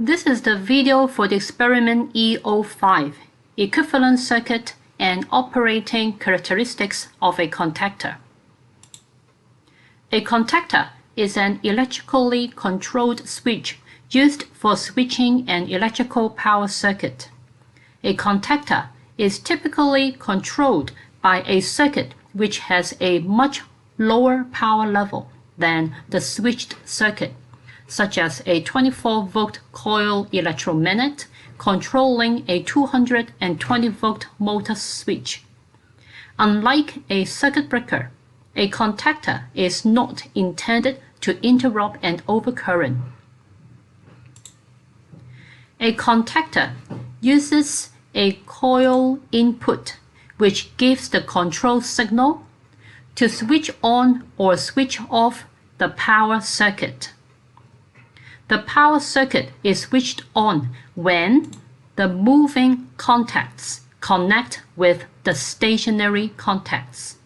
This is the video for the experiment E05, equivalent circuit and operating characteristics of a contactor. A contactor is an electrically controlled switch used for switching an electrical power circuit. A contactor is typically controlled by a circuit which has a much lower power level than the switched circuit, such as a 24-volt coil electromagnet controlling a 220-volt motor switch. Unlike a circuit breaker, a contactor is not intended to interrupt an overcurrent. A contactor uses a coil input, which gives the control signal to switch on or switch off the power circuit. The power circuit is switched on when the moving contacts connect with the stationary contacts.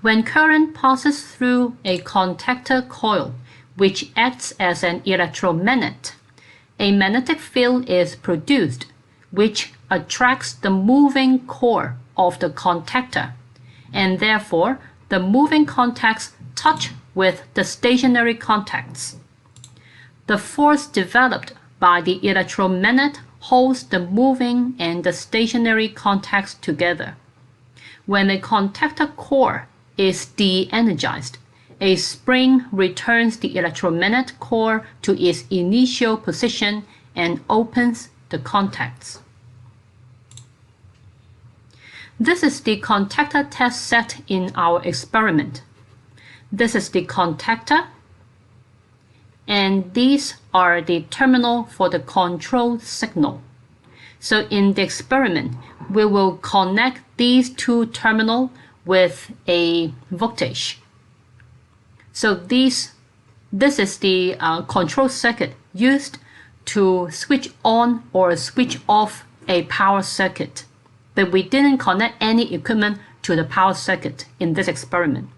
When current passes through a contactor coil, which acts as an electromagnet, a magnetic field is produced, which attracts the moving core of the contactor, and therefore the moving contacts touch with the stationary contacts. The force developed by the electromagnet holds the moving and the stationary contacts together. When a contactor core is de-energized, a spring returns the electromagnet core to its initial position and opens the contacts. This is the contactor test set in our experiment. This is the contactor, and these are the terminal for the control signal. So in the experiment, we will connect these two terminals with a voltage. So this is the control circuit used to switch on or switch off a power circuit. But we didn't connect any equipment to the power circuit in this experiment.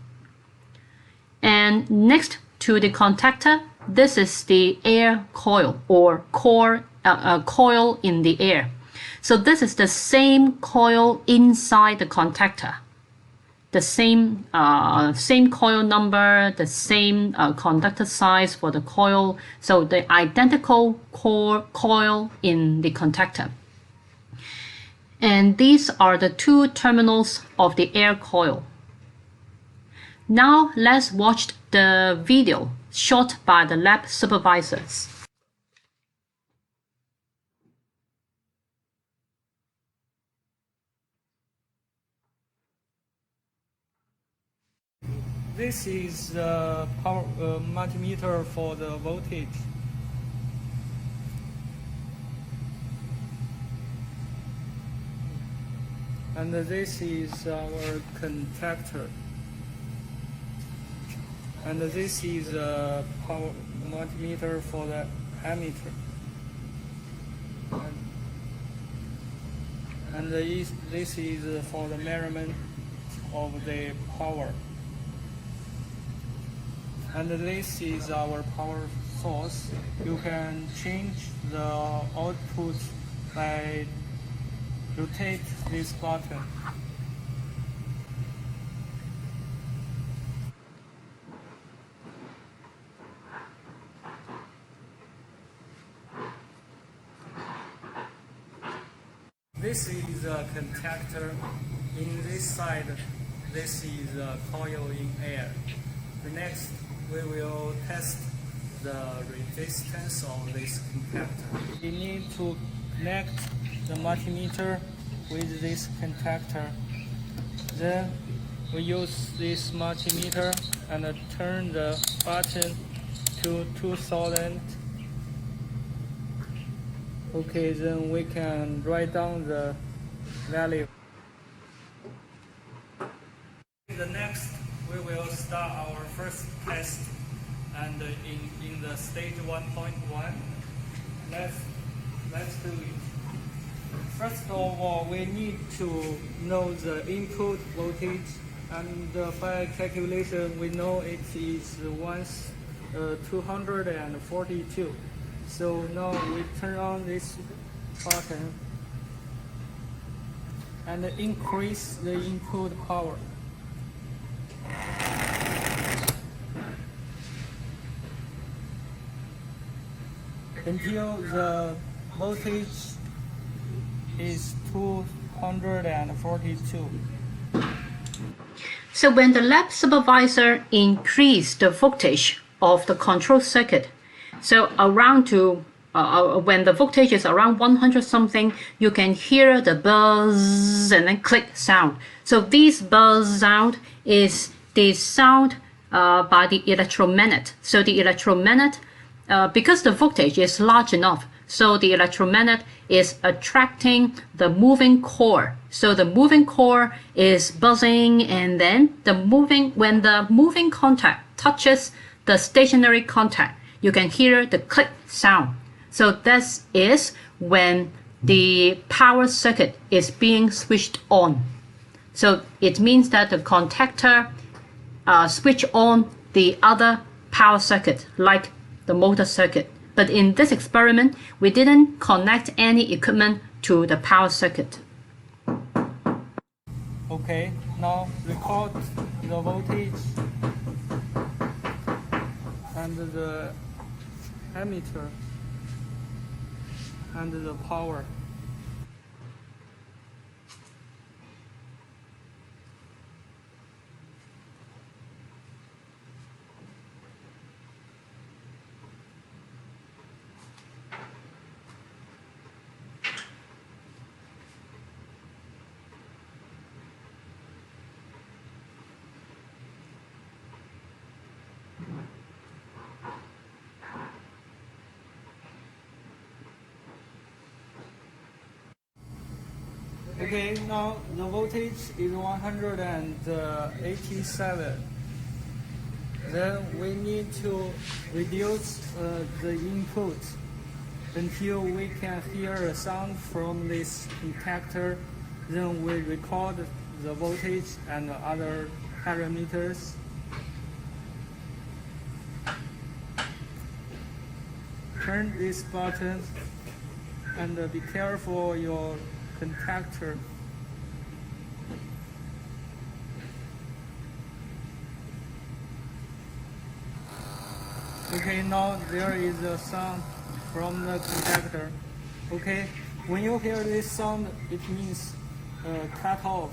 And next to the contactor, this is the air coil or coil in the air. So this is the same coil inside the contactor. The same coil number, the same conductor size for the coil. So the identical coil in the contactor. And these are the two terminals of the air coil. Now let's watch the video shot by the lab supervisors. This is the power multimeter for the voltage. And this is our contactor. And this is a power multimeter for the ammeter. And this is for the measurement of the power. And this is our power source. You can change the output by rotate this button. This is a contactor. In this side, this is a coil in air. Next, we will test the resistance of this contactor. We need to connect the multimeter with this contactor. Then we use this multimeter and turn the button to 2000. Okay, then we can write down the value. The next, we will start our first test, and in the stage 1.1. Let's do it. First of all, we need to know the input voltage, and by calculation we know it is 242. So now we turn on this button and increase the input power. Until the voltage is 242. So when the lab supervisor increased the voltage of the control circuit, so around to when the voltage is around 100 something, you can hear the buzz and then click sound. So this buzz sound is the sound by the electromagnet. So the electromagnet, because the voltage is large enough, so the electromagnet is attracting the moving core. So the moving core is buzzing, and then when the moving contact touches the stationary contact, you can hear the click sound. So this is when the power circuit is being switched on. So it means that the contactor switch on the other power circuit, like the motor circuit. But in this experiment, we didn't connect any equipment to the power circuit. Okay, now record the voltage and the ammeter and the power. Okay, now the voltage is 187. Then we need to reduce the input until we can hear a sound from this contactor. Then we record the voltage and other parameters. Turn this button and be careful your contactor. Okay, now there is a sound from the contactor. Okay, when you hear this sound, it means cut off.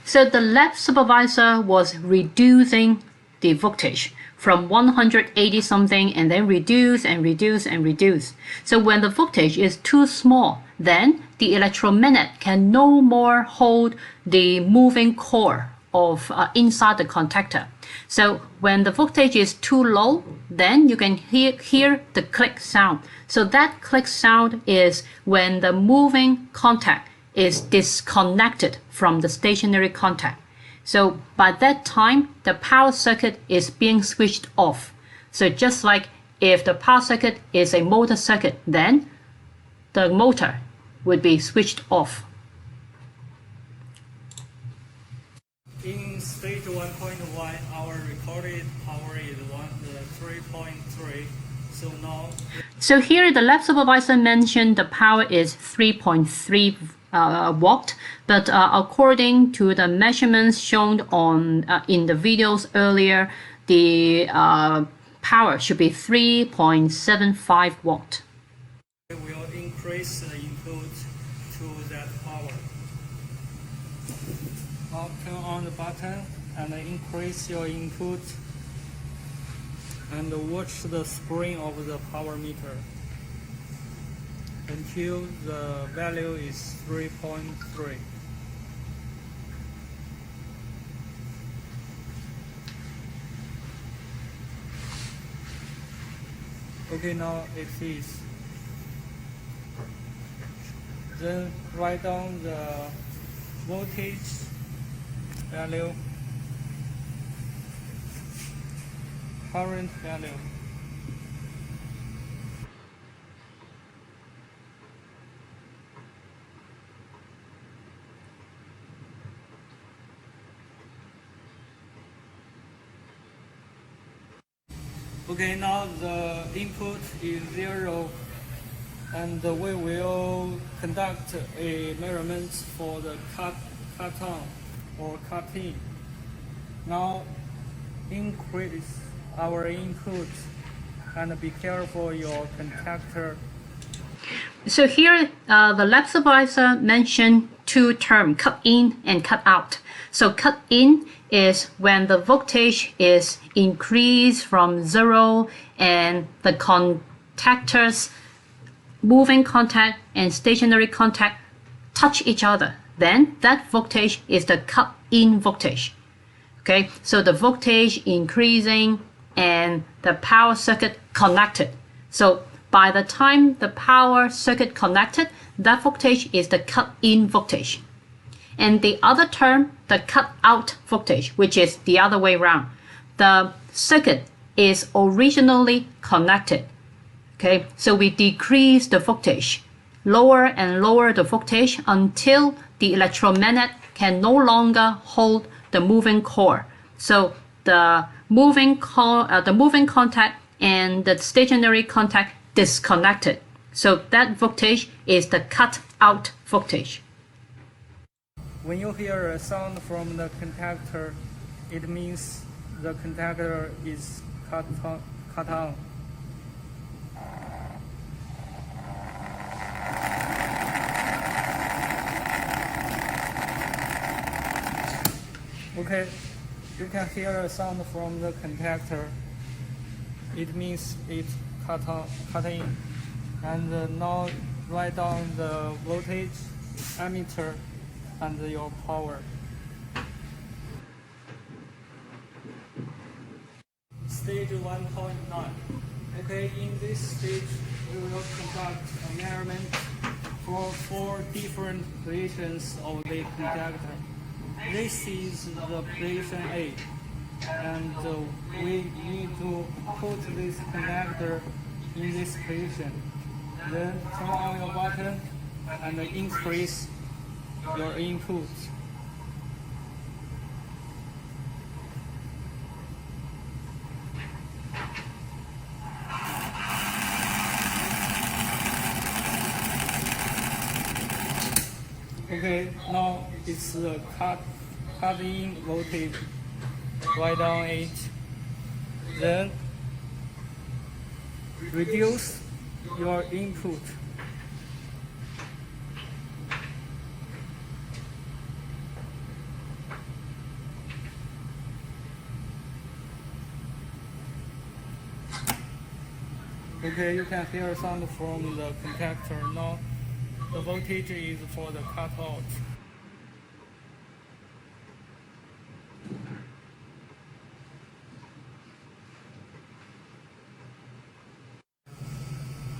So the lab supervisor was reducing the voltage from 180 something and then reduce and reduce and reduce. So when the voltage is too small, then the electromagnet can no more hold the moving core of inside the contactor. So when the voltage is too low, then you can hear the click sound. So that click sound is when the moving contact is disconnected from the stationary contact. So by that time, the power circuit is being switched off. So just like if the power circuit is a motor circuit, then the motor would be switched off. In stage 1.1, our recorded power is 3.3. So here the lab supervisor mentioned the power is 3.3 watt, but according to the measurements shown on in the videos earlier, the power should be 3.75 watt. We will increase the input to that power. Now turn on the button and increase your input and watch the screen of the power meter until the value is 3.3. Okay, now it is. Then write down the voltage value, current value. Okay, now the input is 0, and we will conduct a measurement for the cut on or cut in. Now increase our input and be careful your contactor. So here, the lab supervisor mentioned two terms, cut in and cut out. So cut in is when the voltage is increased from 0 and the contactors, moving contact and stationary contact touch each other. Then that voltage is the cut in voltage. Okay, so the voltage increasing and the power circuit connected. So by the time the power circuit connected, that voltage is the cut in voltage. And the other term, the cut out voltage, which is the other way around. The circuit is originally connected. Okay, so we decrease the voltage, lower and lower the voltage until the electromagnet can no longer hold the moving core. So the moving contact and the stationary contact disconnected. So that voltage is the cut out voltage. When you hear a sound from the contactor, it means the contactor is cut on. Okay, you can hear a sound from the contactor. It means it's cut in. And now write down the voltage, ammeter, and your power. Stage 1.9. Okay, in this stage, we will conduct a measurement for 4 different positions of the contactor. This is the position A, and we need to put this connector in this position. Then turn on your button and increase your input. Okay, now it's the cut in voltage. Write down it. Then reduce your input. Okay, you can hear sound from the contactor. Now the voltage is for the cutout.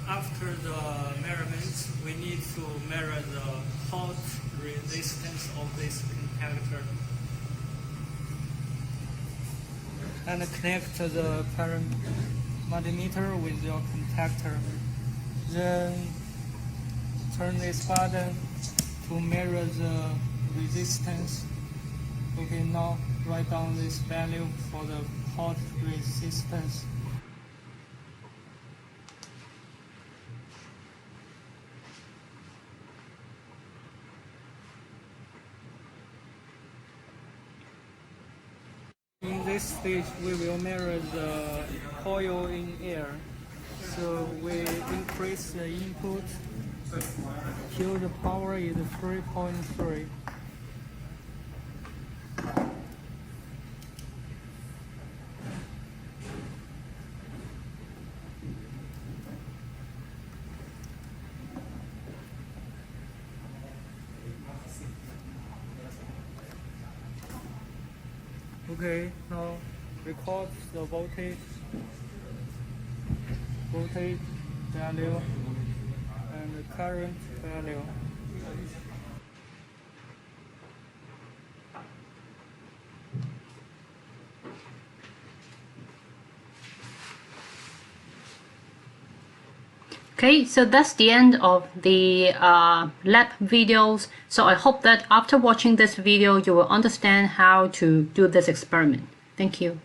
After the measurements, we need to measure the hot resistance of this contactor and connect the current multimeter with your contactor. Then turn this button to measure the resistance. Okay, now write down this value for the hot resistance. In this stage, we will measure the coil in air. So we increase the input till the power is 3.3. Okay, now record the voltage value and the current value. Okay, so that's the end of the lab videos. So I hope that after watching this video, you will understand how to do this experiment. Thank you.